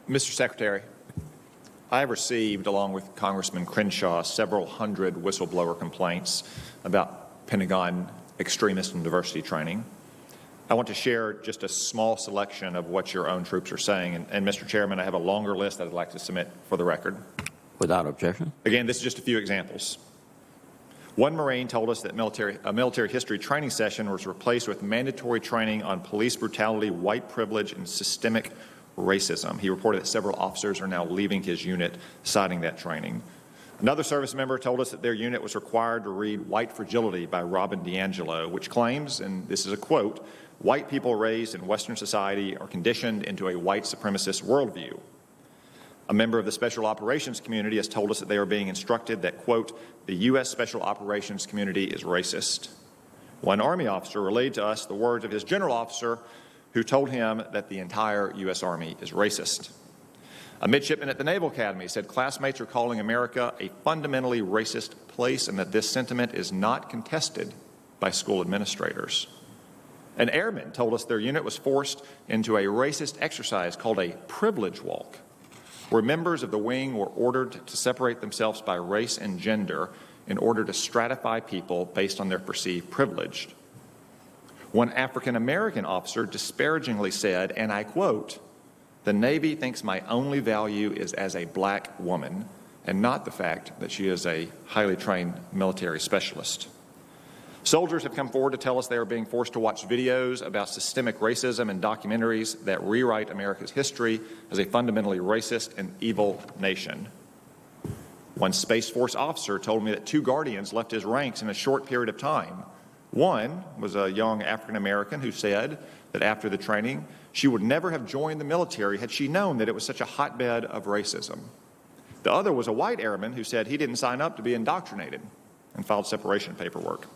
Mr. Secretary, I have received, along with Congressman Crenshaw, several hundred whistleblower complaints about Pentagon extremist and diversity training. I want to share just a small selection of what your own troops are saying. And Mr. Chairman, I have a longer list that I'd like to submit for the record. Without objection. Again, this is just a few examples. One Marine told us that a military history training session was replaced with mandatory training on police brutality, white privilege, and systemic racism. He reported that several officers are now leaving his unit, citing that training. Another service member told us that their unit was required to read White Fragility by Robin DiAngelo, which claims, and this is a quote, "White people raised in Western society are conditioned into a white supremacist worldview." A member of the Special Operations community has told us that they are being instructed that, quote, "the U.S. Special Operations community is racist." One Army officer relayed to us the words of his general officer who told him that the entire U.S. Army is racist. A midshipman at the Naval Academy said classmates are calling America a fundamentally racist place and that this sentiment is not contested by school administrators. An airman told us their unit was forced into a racist exercise called a privilege walk, where members of the wing were ordered to separate themselves by race and gender in order to stratify people based on their perceived privilege. One African-American officer disparagingly said, and I quote, "The Navy thinks my only value is as a black woman and not the fact that she is a highly trained military specialist." Soldiers have come forward to tell us they are being forced to watch videos about systemic racism and documentaries that rewrite America's history as a fundamentally racist and evil nation. One Space Force officer told me that 2 Guardians left his ranks in a short period of time. One was a young African-American who said that after the training, she would never have joined the military had she known that it was such a hotbed of racism. The other was a white airman who said he didn't sign up to be indoctrinated and filed separation paperwork.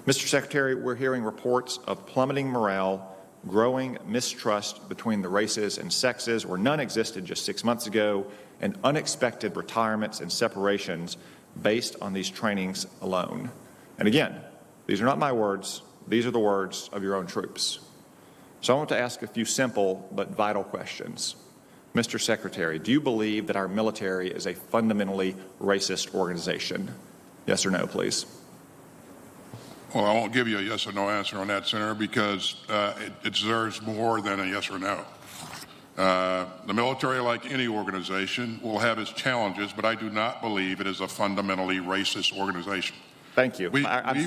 Mr. Secretary, we're hearing reports of plummeting morale, growing mistrust between the races and sexes where none existed just 6 months ago, and unexpected retirements and separations based on these trainings alone. And again, these are not my words, these are the words of your own troops. So I want to ask a few simple but vital questions. Mr. Secretary, do you believe that our military is a fundamentally racist organization? Yes or no, please. Well, I won't give you a yes or no answer on that, Senator, because it deserves more than a yes or no. The military, like any organization, will have its challenges, but I do not believe it is a fundamentally racist organization. Thank you. I'm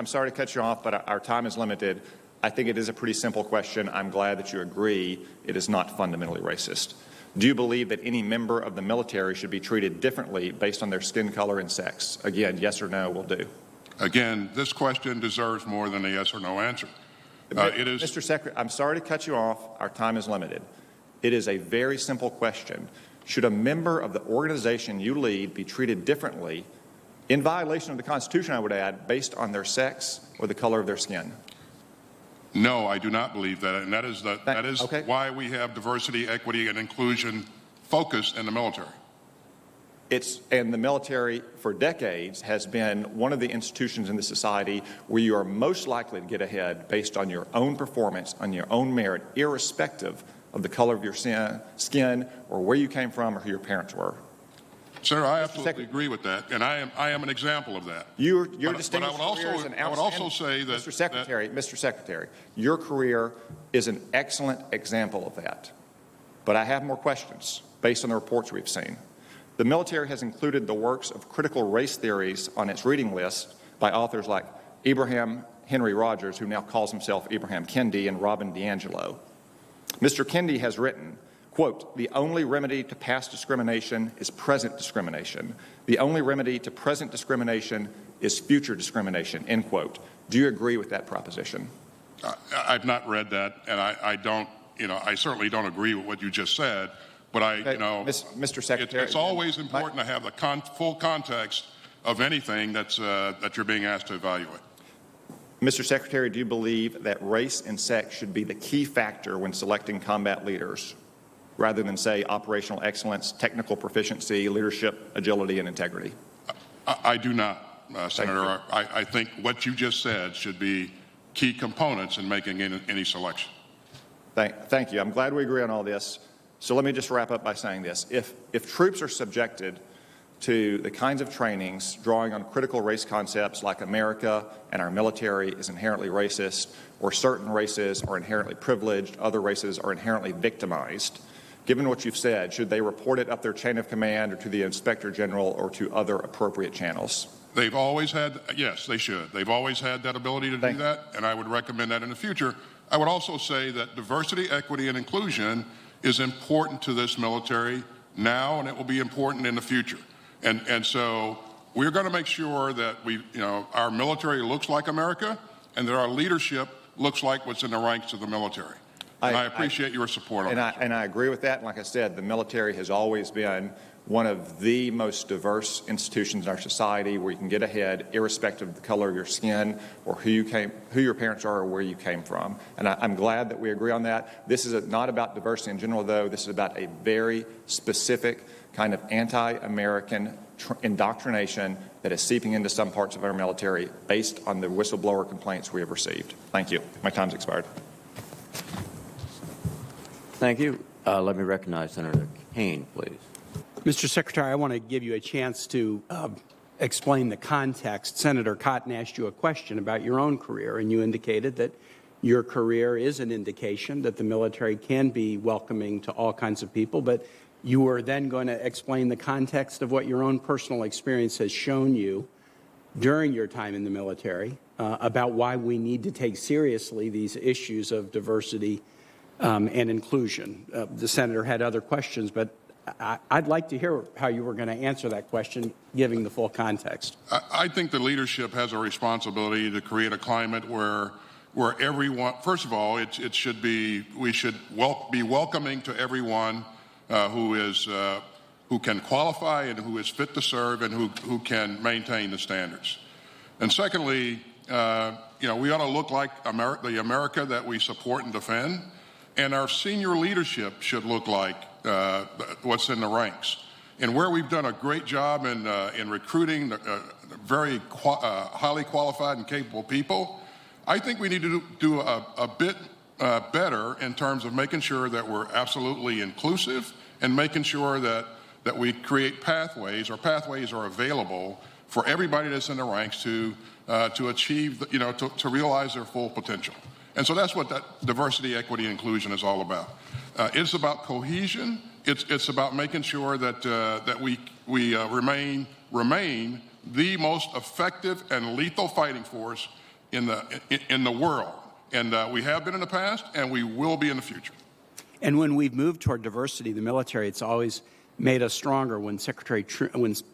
sorry to cut you off, but our time is limited. I think it is a pretty simple question. I'm glad that you agree it is not fundamentally racist. Do you believe that any member of the military should be treated differently based on their skin color and sex? Again, yes or no will do. Again, this question deserves more than a yes or no answer. Mr. Secretary, I'm sorry to cut you off. Our time is limited. It is a very simple question. Should a member of the organization you lead be treated differently, in violation of the Constitution, I would add, based on their sex or the color of their skin? No, I do not believe that, and that is okay. Why we have diversity, equity, and inclusion focus in the military. And the military, for decades, has been one of the institutions in the society where you are most likely to get ahead based on your own performance, on your own merit, irrespective of the color of your skin or where you came from or who your parents were. Sir, I absolutely agree with that, and I am an example of that. Your distinguished career is an I would also say that Mr. Secretary, your career is an excellent example of that. But I have more questions based on the reports we've seen. The military has included the works of critical race theories on its reading list by authors like Ibram Henry Rogers, who now calls himself Ibram Kendi, and Robin DiAngelo. Mr. Kendi has written, quote, "The only remedy to past discrimination is present discrimination. The only remedy to present discrimination is future discrimination," end quote. Do you agree with that proposition? I've not read that, and I don't, I certainly don't agree with what you just said. But Mr. Secretary, it's always important to have the full context of anything that you're being asked to evaluate. Mr. Secretary, do you believe that race and sex should be the key factor when selecting combat leaders, rather than, say, operational excellence, technical proficiency, leadership, agility, and integrity? I do not, Senator. I think what you just said should be key components in making any selection. Thank you. I'm glad we agree on all this. So let me just wrap up by saying this. If troops are subjected to the kinds of trainings drawing on critical race concepts like America and our military is inherently racist, or certain races are inherently privileged, other races are inherently victimized, given what you've said, should they report it up their chain of command or to the Inspector General or to other appropriate channels? They've always had, yes, they should. They've always had that ability to do that, and I would recommend that in the future. I would also say that diversity, equity, and inclusion is important to this military now, and it will be important in the future. And so we're going to make sure that our military looks like America, and that our leadership looks like what's in the ranks of the military. And I appreciate your support on that. And I agree with that. And like I said, the military has always been one of the most diverse institutions in our society where you can get ahead irrespective of the color of your skin or who your parents are or where you came from. And I'm glad that we agree on that. This is not about diversity in general, though. This is about a very specific kind of anti-American indoctrination that is seeping into some parts of our military based on the whistleblower complaints we have received. Thank you. My time's expired. Thank you. Let me recognize Senator Kaine, please. Mr. Secretary, I want to give you a chance to explain the context. Senator Cotton asked you a question about your own career, and you indicated that your career is an indication that the military can be welcoming to all kinds of people, but you were then going to explain the context of what your own personal experience has shown you during your time in the military about why we need to take seriously these issues of diversity and inclusion. The Senator had other questions, but I'd like to hear how you were going to answer that question, giving the full context. I think the leadership has a responsibility to create a climate where everyone, first of all, we should be welcoming to everyone who can qualify and who is fit to serve and who can maintain the standards. And secondly, we ought to look like the America that we support and defend, and our senior leadership should look like what's in the ranks. And where we've done a great job in recruiting very highly qualified and capable people, I think we need to do a bit better in terms of making sure that we're absolutely inclusive and making sure that we create pathways, or pathways are available for everybody that's in the ranks to achieve, to realize their full potential. And so that's what that diversity, equity, and inclusion is all about. It's about cohesion. It's about making sure that we remain the most effective and lethal fighting force in the world. And we have been in the past, and we will be in the future. And when we've moved toward diversity in the military, it's always made us stronger. When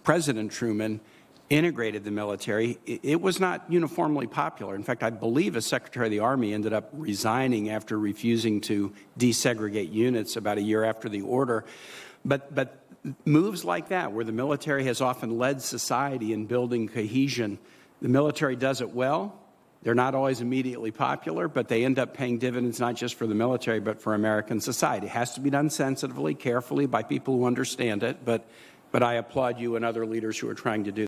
President Truman integrated the military, it was not uniformly popular. In fact, I believe as Secretary of the Army ended up resigning after refusing to desegregate units about a year after the order. But moves like that, where the military has often led society in building cohesion, the military does it well. They're not always immediately popular, but they end up paying dividends not just for the military, but for American society. It has to be done sensitively, carefully, by people who understand it, but I applaud you and other leaders who are trying to do